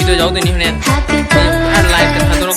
video giấu tình hình này ăn live từ hàng tuần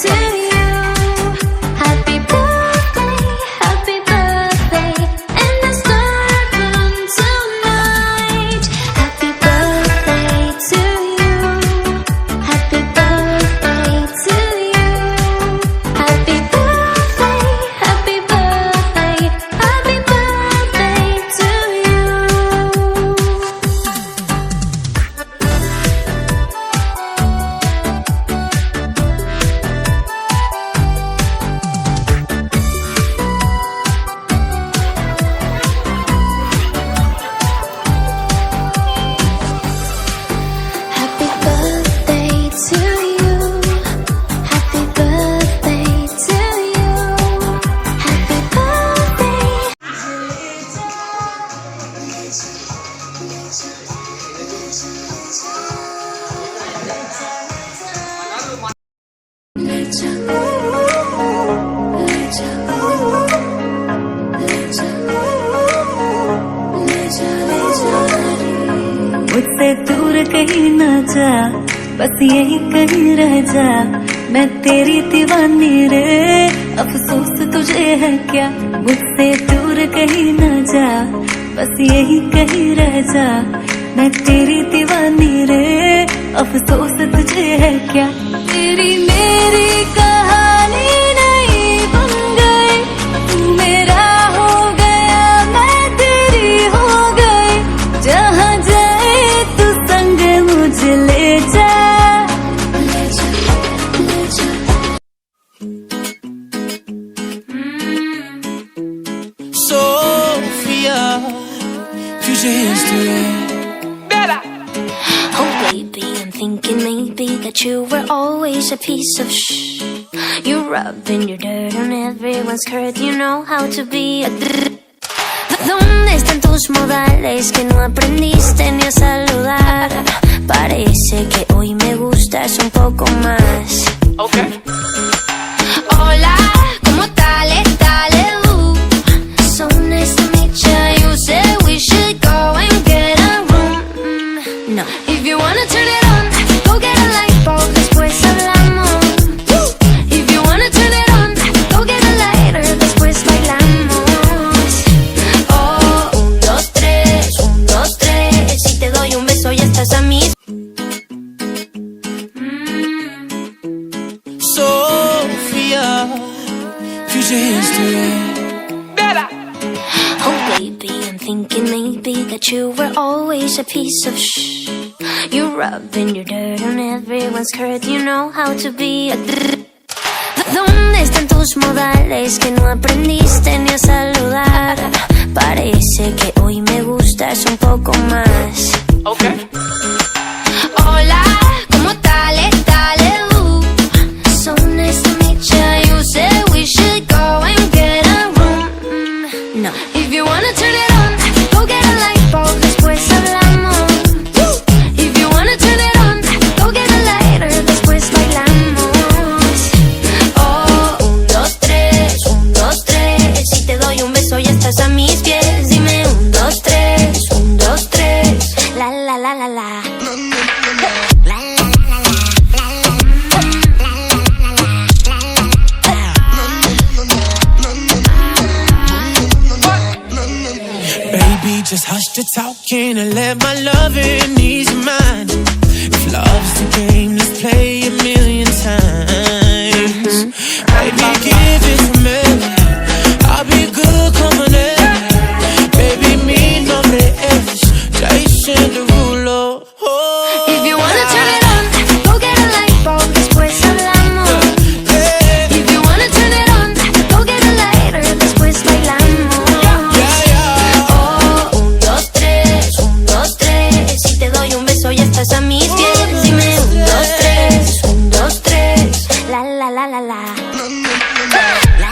मुझसे दूर कहीं ना जा, बस यही कहीं रह जा। मैं तेरी दीवानी रे, अफसोस तुझे है क्या। मुझसे दूर कहीं ना जा, बस यही कहीं रह जा। मैं तेरी दीवानी रे, अफसोस तुझे है क्या। तेरी मेरी कहानी नहीं बन गई, तू मेरा हो गया मैं तेरी हो गई। जहाँ जाए तू संग मुझे ले जा। Sophia, future history. Oh baby, I'm thinking maybe that you were always a piece of shh. You're rubbing your dirt on everyone's skirt. You know how to be a ¿Dónde están tus modales que no aprendiste ni a saludar? Parece que hoy me gustas un poco más. Okay. Hola, ¿cómo tal? So nice to meet ya. You said we should go and get a room. No, if you wanna turn it on, go get a light bulb, después hablamos. If you wanna turn it on, history. Oh baby, I'm thinking maybe that you were always a piece of shh. You're rubbing your dirt on everyone's skirt. You know how to be a ¿Dónde están tus modales que no aprendiste ni a saludar? Parece que hoy me gustas un poco más. Okay. Hola, ¿cómo tal? So nice to meet you. You said we should go and get a room. No. If you wanna turn it on, go get a light bulb, después hablamos. If you wanna turn it on, go get a lighter, después bailamos. Oh, 1, 2, 3, 1, 2, 3. Si te doy un beso ya estás a mis pies. Dime 1, 2, 3, 1, 2, 3. La la la la la. Baby, just hush the talking and let my loving ease your mind. If love's the game, let's play a million times. Baby, give it to me. I'll be good company. Baby, mi nombre es Jason Derulo. Oh, If you wanna turn it on, go get a light bulb, después hablamos. If you wanna turn it on, go get a lighter, después bailamos. Oh, 1, 2, 3, 1, 2, 3. Si te doy un beso ya estás a mis pies. Dime 1, 2, 3, 1, 2, 3. La la la la la. La